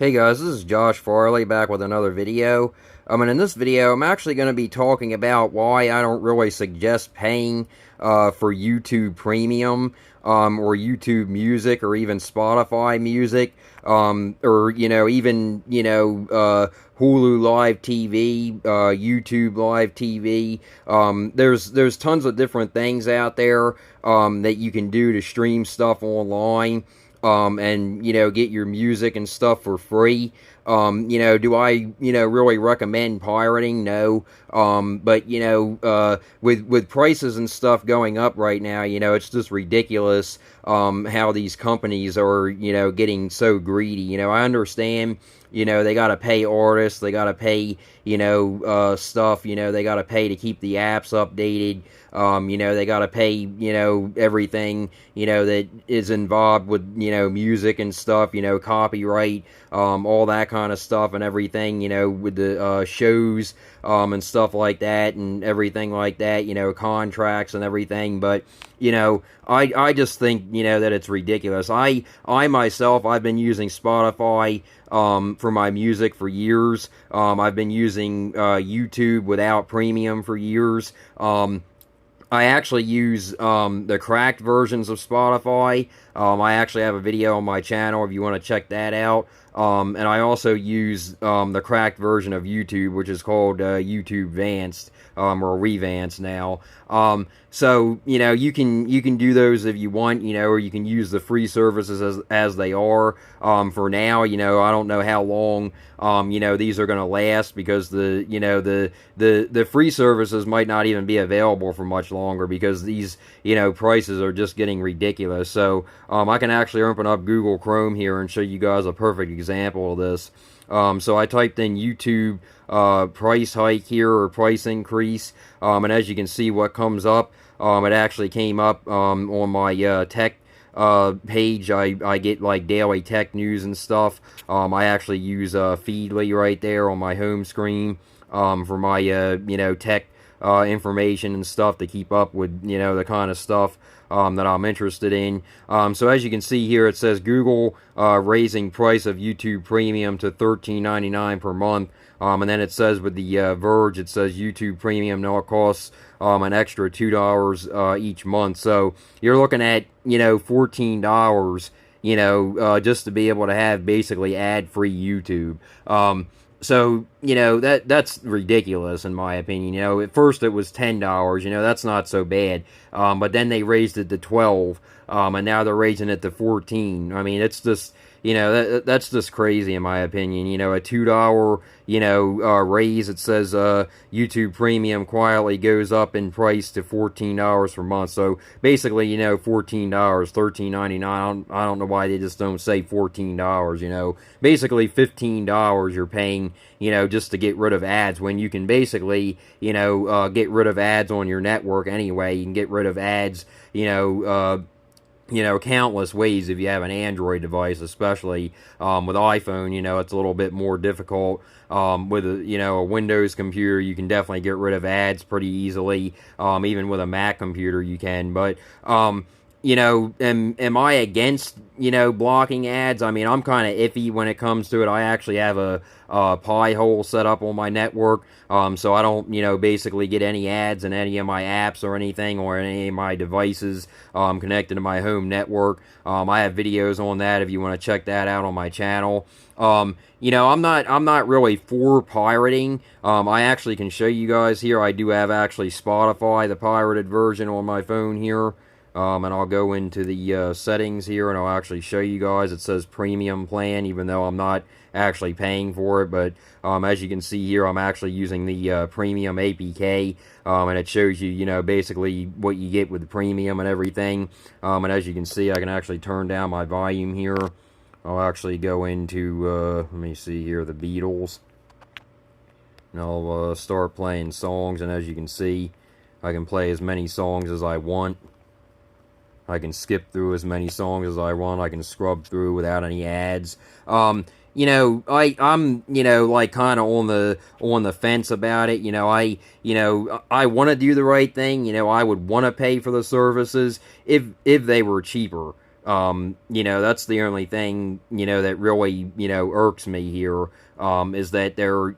Hey guys, this is Josh Farley back with another video. And in this video, I'm actually going to be talking about why I don't really suggest paying for YouTube Premium or YouTube Music or even Spotify Music or even Hulu Live TV, YouTube Live TV. There's tons of different things out there that you can do to stream stuff online. And get your music and stuff for free. Do I really recommend pirating? No. But with prices and stuff going up right now, it's just ridiculous how these companies are getting so greedy. I understand. They got to pay artists, they got to pay, stuff, they got to pay to keep the apps updated, they got to pay, everything, that is involved with, music and stuff, copyright, all that kind of stuff and everything, with the shows, and stuff like that and everything like that, contracts and everything, but, I just think, that it's ridiculous. I myself, I've been using Spotify, for my music for years. I've been using YouTube without premium for years. I actually use the cracked versions of Spotify. I actually have a video on my channel if you want to check that out. And I also use the cracked version of YouTube, which is called YouTube Vanced, or Revanced now. So you can do those if you want, or you can use the free services as they are. For now, I don't know how long these are going to last, because the free services might not even be available for much longer, because these prices are just getting ridiculous. So I can actually open up Google Chrome here and show you guys a perfect example of this. So I typed in YouTube price hike here, or price increase, and as you can see what comes up, it actually came up on my tech page. I get like daily tech news and stuff. I actually use Feedly right there on my home screen for my tech information and stuff, to keep up with the kind of stuff that I'm interested in. So as you can see here, it says Google raising price of YouTube Premium to $13.99 per month. And then it says with the Verge, it says YouTube Premium now costs an extra $2 each month. So you're looking at $14, just to be able to have basically ad-free YouTube. So, that's ridiculous in my opinion. At first it was $10, that's not so bad. But then they raised it to $12, and now they're raising it to $14. I mean, it's just, that's just crazy in my opinion. A $2, raise. It says YouTube Premium quietly goes up in price to $14 per month. So basically, $14, $13.99. I don't know why they just don't say $14. Basically $15 you're paying, just to get rid of ads, when you can basically, get rid of ads on your network anyway. You can get rid of ads, countless ways if you have an Android device, especially with iPhone. It's a little bit more difficult. With a Windows computer, you can definitely get rid of ads pretty easily. Even with a Mac computer, you can. But am I against blocking ads? I mean, I'm kind of iffy when it comes to it. I actually have a Pi hole set up on my network, so I don't basically get any ads in any of my apps or anything, or any of my devices connected to my home network. I have videos on that if you want to check that out on my channel. I'm not really for pirating. I actually can show you guys here. I do have actually Spotify, the pirated version, on my phone here. And I'll go into the settings here, and I'll actually show you guys. It says premium plan, even though I'm not actually paying for it. But as you can see here, I'm actually using the premium APK, and it shows you, basically what you get with the premium and everything. And as you can see, I can actually turn down my volume here. I'll actually go into, let me see here, the Beatles. And I'll start playing songs, and as you can see, I can play as many songs as I want. I can skip through as many songs as I want. I can scrub through without any ads. I'm like kind of on the fence about it. I want to do the right thing. I would want to pay for the services if they were cheaper. That's the only thing, that really, irks me here, is that they're,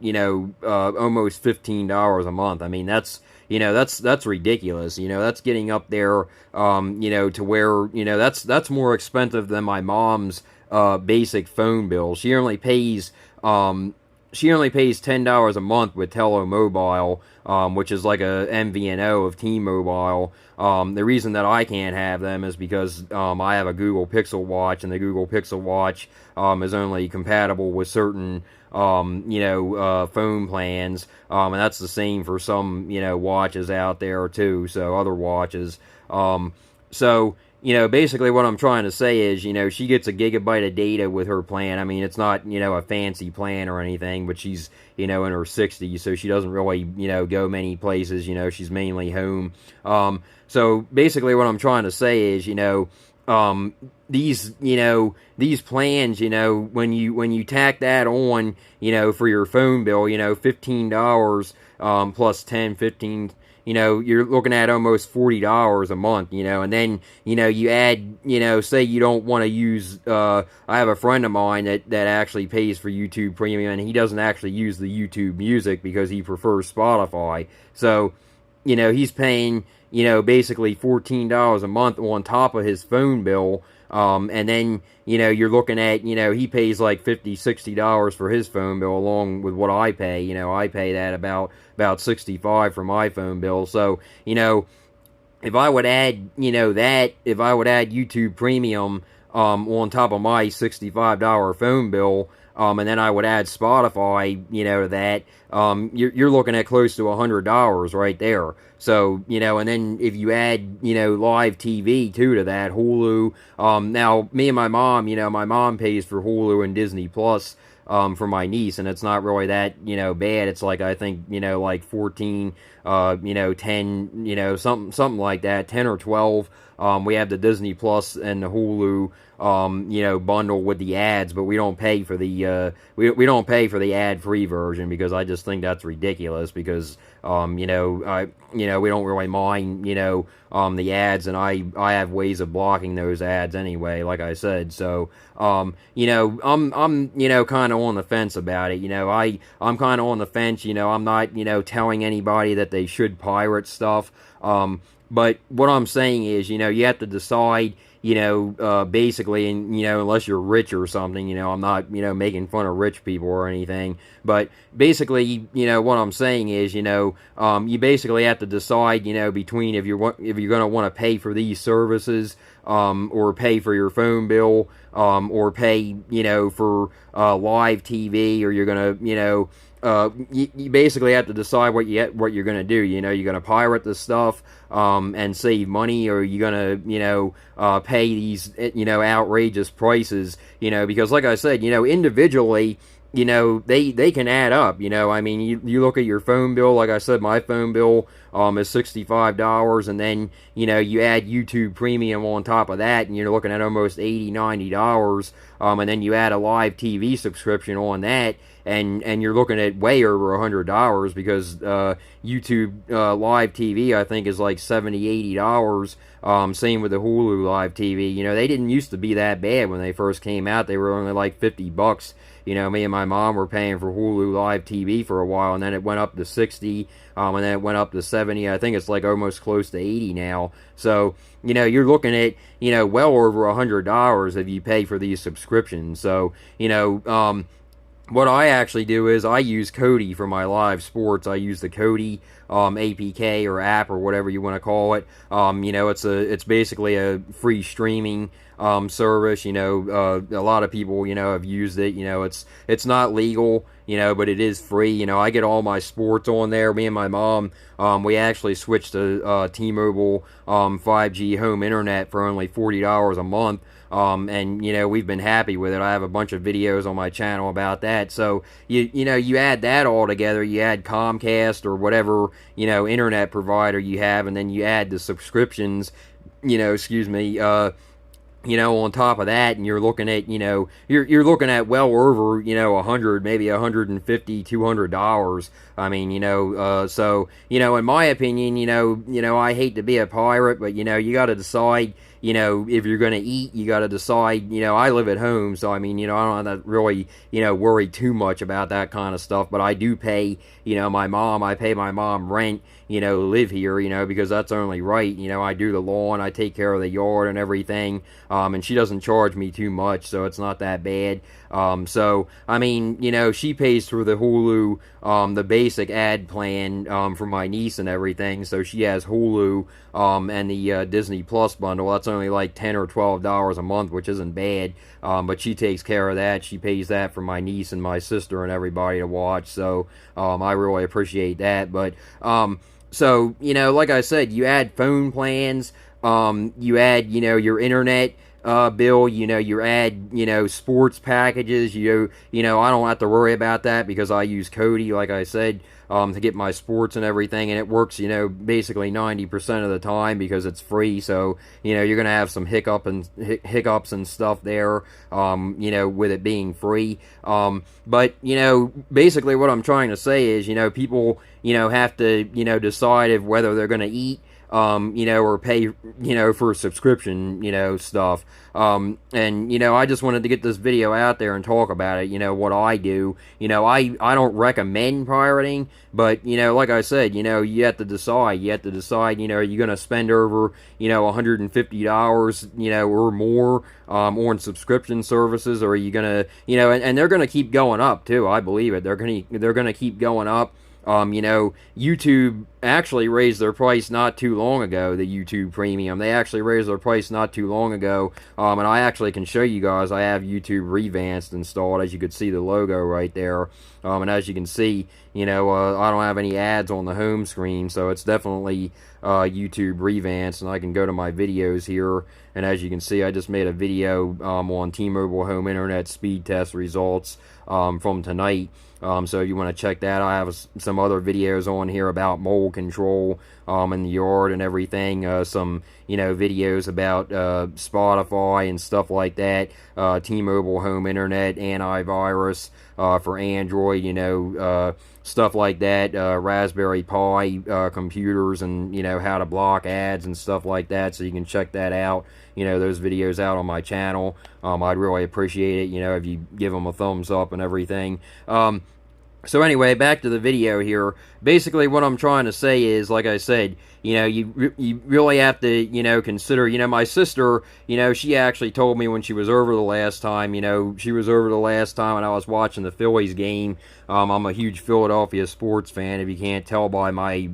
almost $15 a month. I mean, that's ridiculous. That's getting up there, to where, that's more expensive than my mom's, basic phone bill. She only pays $10 a month with Mobile, which is like a MVNO of T-Mobile. The reason that I can't have them is because I have a Google Pixel Watch, and the Google Pixel Watch is only compatible with certain phone plans, and that's the same for some watches out there too. So other watches. So basically what I'm trying to say is, she gets a gigabyte of data with her plan. I mean, it's not, a fancy plan or anything, but she's, in her 60s, so she doesn't really, go many places. She's mainly home. So basically what I'm trying to say is, these plans, when you tack that on, for your phone bill, $15, plus 10, 15, you're looking at almost $40 a month, and then, you add, say you don't want to use, I have a friend of mine that actually pays for YouTube Premium, and he doesn't actually use the YouTube Music because he prefers Spotify. So, he's paying, basically $14 a month on top of his phone bill. And then, you're looking at, he pays like $50, $60 for his phone bill along with what I pay. I pay that about $65 for my phone bill. So, if I would add, if I would add YouTube Premium, on top of my $65 phone bill, and then I would add Spotify, to that, you're looking at close to $100 right there. So, and then if you add, live TV too to that, Hulu, now me and my mom, my mom pays for Hulu and Disney Plus, for my niece, and it's not really that, bad. It's like, I think, like 14, 10, something like that, 10 or 12. We have the Disney Plus and the Hulu, bundle with the ads, but we don't pay for the, we don't pay for the ad-free version, because I just think that's ridiculous, because, we don't really mind, the ads, and I have ways of blocking those ads anyway, like I said. So, I'm kind of on the fence about it. I'm kind of on the fence. I'm not, telling anybody that they should pirate stuff. But what I'm saying is, you have to decide, basically, and, unless you're rich or something, I'm not, making fun of rich people or anything, but basically, what I'm saying is, you basically have to decide, between if you're going to want to pay for these services, or pay for your phone bill, or pay, for, live TV, or you're going to, you basically have to decide what you're gonna do. You're gonna pirate the stuff, and save money, or you're gonna, pay these, outrageous prices, because like I said, individually, they can add up. I mean, you look at your phone bill. Like I said, my phone bill is $65, and then you add YouTube Premium on top of that, and you're looking at almost $80, $90, and then you add a live TV subscription on that, and you're looking at way over $100, because YouTube live TV, I think, is like $70, $80. Same with the Hulu live TV. They didn't used to be that bad when they first came out. They were only like $50. Me and my mom were paying for Hulu live TV for a while, and then it went up to 60, and then it went up to 70. I think it's like almost close to 80 now. So, you're looking at, well over $100 if you pay for these subscriptions. So, what I actually do is I use Kodi for my live sports. I use the Kodi APK or app, or whatever you want to call it. It's basically a free streaming service. A lot of people have used it. It's not legal, but it is free. I get all my sports on there. Me and my mom, we actually switched to T-Mobile 5G home internet for only $40 a month. And we've been happy with it. I have a bunch of videos on my channel about that. So you add that all together. You add Comcast or whatever internet provider you have, and then you add the subscriptions. On top of that, and you're looking at, you're looking at well over, $100, maybe $150, $200. I mean, so, in my opinion, I hate to be a pirate, but, you got to decide, you know, if you're going to eat, you got to decide, you know, I live at home, so I mean, you know, I don't have to really, you know, worry too much about that kind of stuff, but I do pay, you know, I pay my mom rent, you know, live here, you know, because that's only right. You know, I do the lawn, I take care of the yard and everything, and she doesn't charge me too much, so it's not that bad. So, I mean, you know, she pays for the Hulu, the basic ad plan, for my niece and everything, so she has Hulu, and the Disney Plus bundle. That's only like $10 or $12 a month, which isn't bad, but she takes care of that. She pays that for my niece and my sister and everybody to watch, so, I really appreciate that, but, so, you know, like I said, you add phone plans, you add, you know, your internet bill, you know, you add, you know, sports packages, you know, I don't have to worry about that because I use Kodi, like I said, to get my sports and everything, and it works, you know, basically 90% of the time because it's free, so, you know, you're going to have some hiccups and stuff there, you know, with it being free, but, you know, basically what I'm trying to say is, you know, people, you know, have to, you know, decide if whether they're going to eat, you know, or pay, you know, for subscription, you know, stuff. And, you know, I just wanted to get this video out there and talk about it, you know, what I do. You know, I don't recommend pirating, but, you know, like I said, you know, you have to decide, you know, are you going to spend over, you know, $150, you know, or more, on subscription services, or are you going to, you know, and they're going to keep going up, too, I believe it. They're going to keep going up. You know, YouTube actually raised their price not too long ago, the YouTube Premium. They actually raised their price not too long ago, and I actually can show you guys, I have YouTube Revanced installed, as you can see the logo right there, and as you can see, you know, I don't have any ads on the home screen, so it's definitely YouTube Revanced, and I can go to my videos here, and as you can see, I just made a video on T-Mobile home internet speed test results from tonight. So if you want to check that, I have some other videos on here about mold control in the yard and everything. Some, you know, videos about Spotify and stuff like that. T-Mobile home internet, antivirus for Android, you know, stuff like that. Raspberry Pi computers, and, you know, how to block ads and stuff like that. So you can check that out. You know, those videos out on my channel. I'd really appreciate it, you know, if you give them a thumbs up and everything. So anyway, back to the video here. Basically, what I'm trying to say is, like I said, you know, you really have to, you know, consider, you know, my sister, you know, she actually told me when she was over the last time, you know, she was over the last time and I was watching the Phillies game. I'm a huge Philadelphia sports fan, if you can't tell by my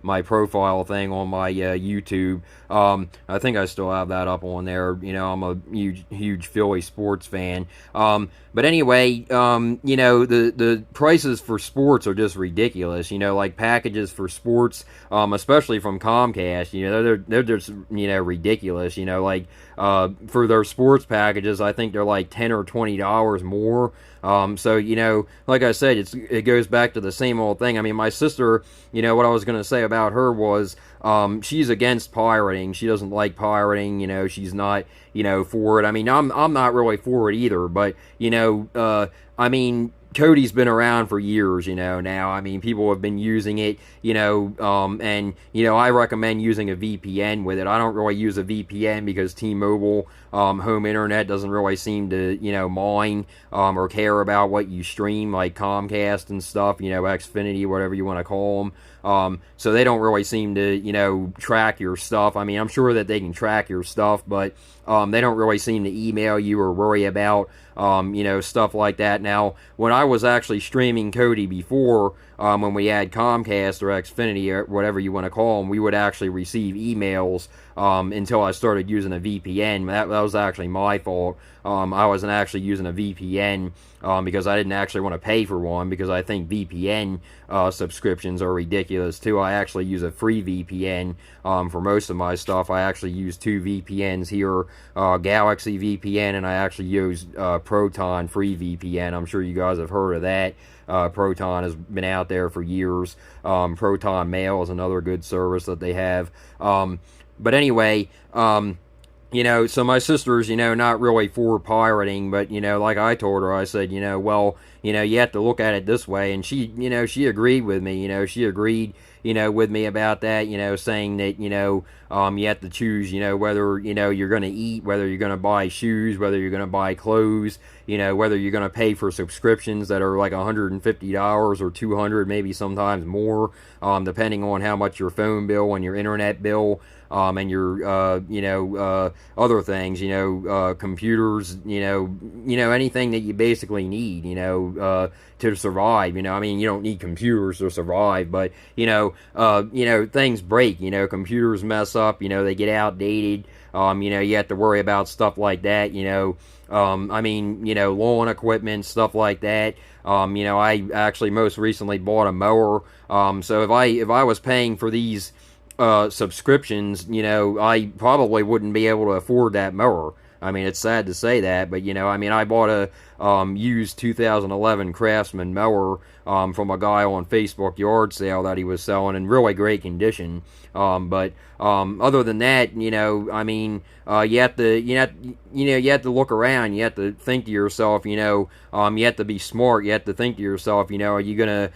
my profile thing on my YouTube. I think I still have that up on there. You know, I'm a huge Philly sports fan. But anyway, you know, the prices for sports are just ridiculous. You know, like packages for sports, especially from Comcast, you know, they're just, you know, ridiculous. You know, like for their sports packages, I think they're like $10 or $20 more. So, you know, like I said, it goes back to the same old thing. I mean, my sister, you know, what I was going to say about her was, she's against pirating. She doesn't like pirating, you know, she's not, you know, for it. I mean, I'm not really for it either, but, you know, I mean, Kodi's been around for years, you know, now. I mean, people have been using it, you know, and, you know, I recommend using a VPN with it. I don't really use a VPN because T-Mobile home internet doesn't really seem to, you know, mind or care about what you stream, like Comcast and stuff, you know, Xfinity, whatever you want to call them. So they don't really seem to, you know, track your stuff. I mean, I'm sure that they can track your stuff, but they don't really seem to email you or worry about, you know, stuff like that. Now, when I was actually streaming Kodi before, when we had Comcast or Xfinity or whatever you want to call them, we would actually receive emails until I started using a VPN. That was actually my fault. I wasn't actually using a VPN because I didn't actually want to pay for one, because I think VPN subscriptions are ridiculous too. I actually use a free VPN for most of my stuff. I actually use 2 VPNs here, Galaxy VPN, and I actually use Proton free VPN. I'm sure you guys have heard of that. Proton has been out there for years. Proton Mail is another good service that they have. But anyway, you know, so my sister's, you know, not really for pirating, but, you know, like I told her, I said, you know, well, you know, you have to look at it this way, and she, you know, she agreed with me, you know, she agreed, with me about that, saying that, you have to choose, whether, you're going to eat, whether you're going to buy shoes, whether you're going to buy clothes, whether you're going to pay for subscriptions that are like $150 or $200, maybe sometimes more, depending on how much your phone bill and your internet bill, and your, other things, computers, anything that you basically need, to survive. I mean, you don't need computers to survive, but, things break, computers mess up, they get outdated, you have to worry about stuff like that, I mean, lawn equipment, stuff like that. I actually most recently bought a mower. So if I was paying for these subscriptions, I probably wouldn't be able to afford that mower. I mean, it's sad to say that, but, I mean, I bought a used 2011 Craftsman mower from a guy on Facebook yard sale that he was selling in really great condition. But other than that, I mean, you have to look around. You have to think to yourself, you have to be smart. You have to think to yourself, are you gonna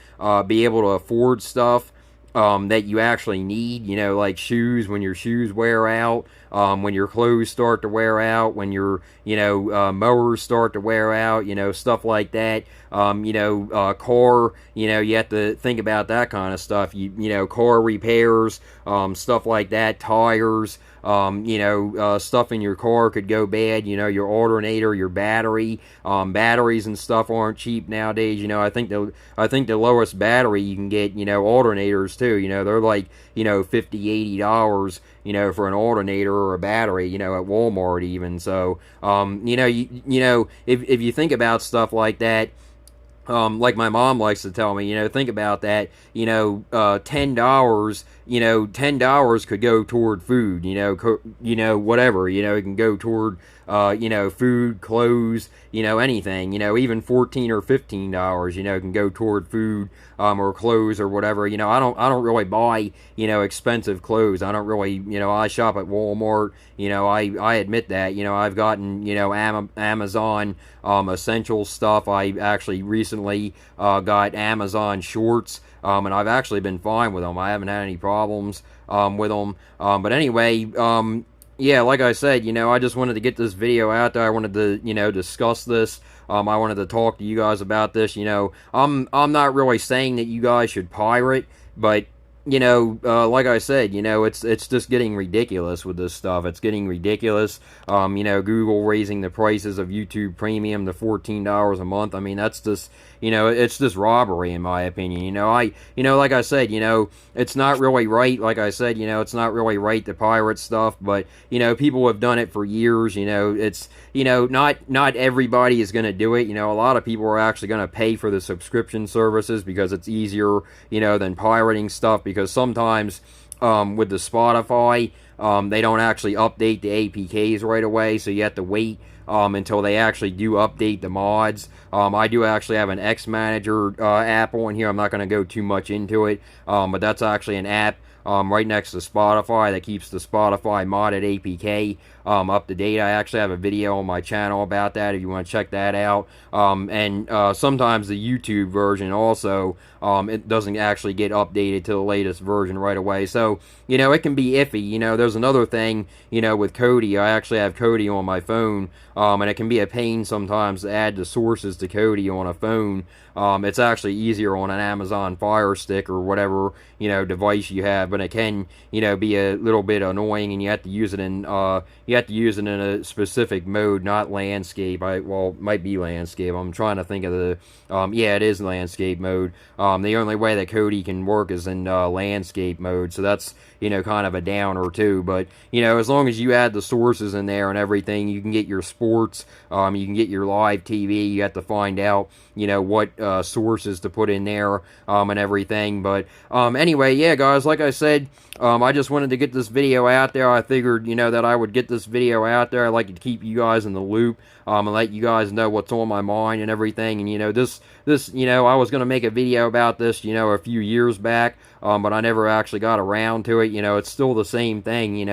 be able to afford stuff that you actually need, like shoes, when your shoes wear out, when your clothes start to wear out, when your, mowers start to wear out, stuff like that. Car, you have to think about that kind of stuff. Car repairs, stuff like that, tires, stuff in your car could go bad, your alternator, your battery, batteries and stuff aren't cheap nowadays. I think the lowest battery you can get, alternators too, they're like, $50, $80, for an alternator or a battery, at Walmart even. So, if you think about stuff like that, like my mom likes to tell me, think about that, $10, $10 could go toward food, whatever, it can go toward, food, clothes, anything, even $14 or $15, can go toward food, or clothes or whatever. I don't really buy, expensive clothes. I don't really, I shop at Walmart, I admit that, I've gotten, Amazon, essential stuff. I actually recently, got Amazon shorts, and I've actually been fine with them. I haven't had any problems, with them. But anyway, yeah, like I said, I just wanted to get this video out there. I wanted to, discuss this. I wanted to talk to you guys about this. I'm not really saying that you guys should pirate, but like I said, it's just getting ridiculous with this stuff. It's getting ridiculous. Google raising the prices of YouTube Premium to $14 a month. I mean, that's just, it's just robbery in my opinion. Like I said, it's not really right. Like I said, it's not really right to pirate stuff, but, people have done it for years. It's, not everybody is going to do it. A lot of people are actually going to pay for the subscription services because it's easier, than pirating stuff, because sometimes with the Spotify, they don't actually update the APKs right away, so you have to wait until they actually do update the mods. I do actually have an X Manager app on here. I'm not going to go too much into it, but that's actually an app right next to Spotify that keeps the Spotify modded APK up to date. I actually have a video on my channel about that if you want to check that out. And sometimes the YouTube version also, it doesn't actually get updated to the latest version right away. So, it can be iffy. There's another thing, with Kodi. I actually have Kodi on my phone, and it can be a pain sometimes to add the sources to Kodi on a phone. It's actually easier on an Amazon Fire Stick or whatever, device you have, but it can, be a little bit annoying, and you have to use it in, a specific mode, not landscape. Well, it might be landscape. I'm trying to think of the, yeah, it is landscape mode. The only way that Kodi can work is in, landscape mode, so that's, kind of a downer too, but, as long as you add the sources in there and everything, you can get your sports, you can get your live TV. You have to find out, what sources to put in there, and everything. But anyway, yeah, guys, like I said, I just wanted to get this video out there. I figured, that I would get this video out there. I like to keep you guys in the loop, and let you guys know what's on my mind and everything. And this, I was gonna make a video about this, a few years back, but I never actually got around to it. It's still the same thing,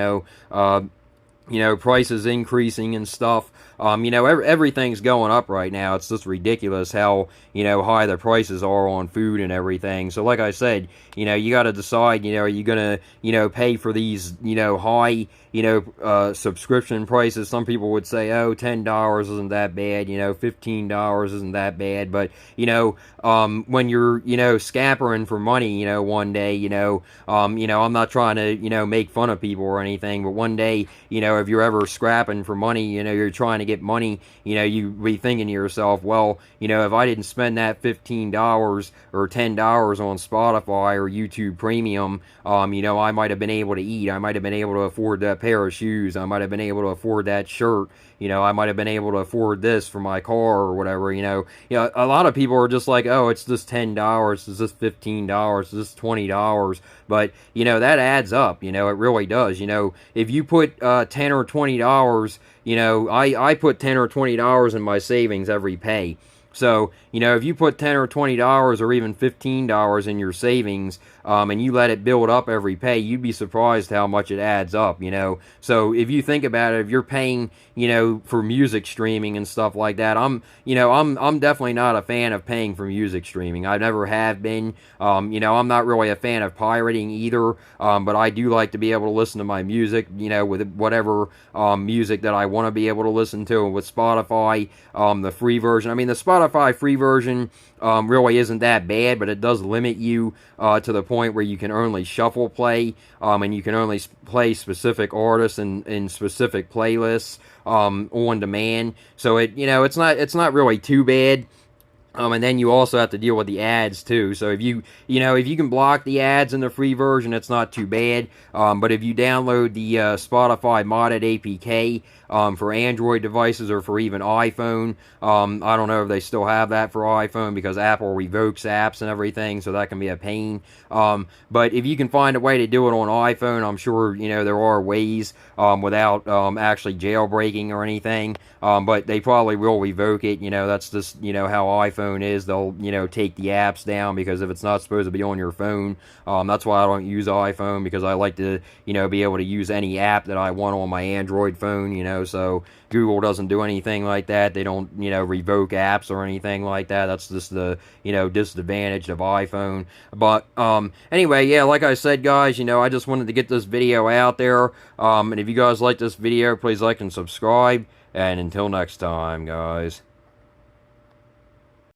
prices increasing and stuff. Everything's going up right now. It's just ridiculous how, high the prices are on food and everything. So like I said, you got to decide, are you going to, pay for these, high, subscription prices. Some people would say, oh, $10 isn't that bad, $15 isn't that bad. But, when you're, scampering for money, one day, I'm not trying to, make fun of people or anything, but one day, if you're ever scrapping for money, you're trying to get money, you be thinking to yourself, well, if I didn't spend that $15 or $10 on Spotify or YouTube Premium, I might have been able to eat. I might have been able to afford that pair of shoes. I might have been able to afford that shirt. I might have been able to afford this for my car or whatever, a lot of people are just like, oh, it's just $10, it's just $15, it's just $20, but, that adds up, it really does, if you put, $10 or $20, I put $10 or $20 in my savings every pay. So, if you put $10 or $20 or even $15 in your savings, and you let it build up every pay, you'd be surprised how much it adds up, So, if you think about it, if you're paying, for music streaming and stuff like that, I'm definitely not a fan of paying for music streaming. I never have been. I'm not really a fan of pirating either, but I do like to be able to listen to my music, with whatever music that I want to be able to listen to. And with Spotify, the free version, the Spotify free version really isn't that bad, but it does limit you to the point where you can only shuffle play, and you can only play specific artists in specific playlists on demand. So it's not really too bad. And then you also have to deal with the ads too. So if you can block the ads in the free version, it's not too bad. But if you download the Spotify modded APK for Android devices or for even iPhone, I don't know if they still have that for iPhone because Apple revokes apps and everything, so that can be a pain. But if you can find a way to do it on iPhone, I'm sure there are ways without actually jailbreaking or anything. But they probably will revoke it. That's just how iPhone is. They'll take the apps down because if it's not supposed to be on your phone, that's why I don't use iPhone, because I like to be able to use any app that I want on my Android phone. So Google doesn't do anything like that. They don't revoke apps or anything like that. That's just the disadvantage of iPhone. But anyway, yeah, like I said, guys, I just wanted to get this video out there. And if you guys like this video, please like and subscribe. And until next time, guys.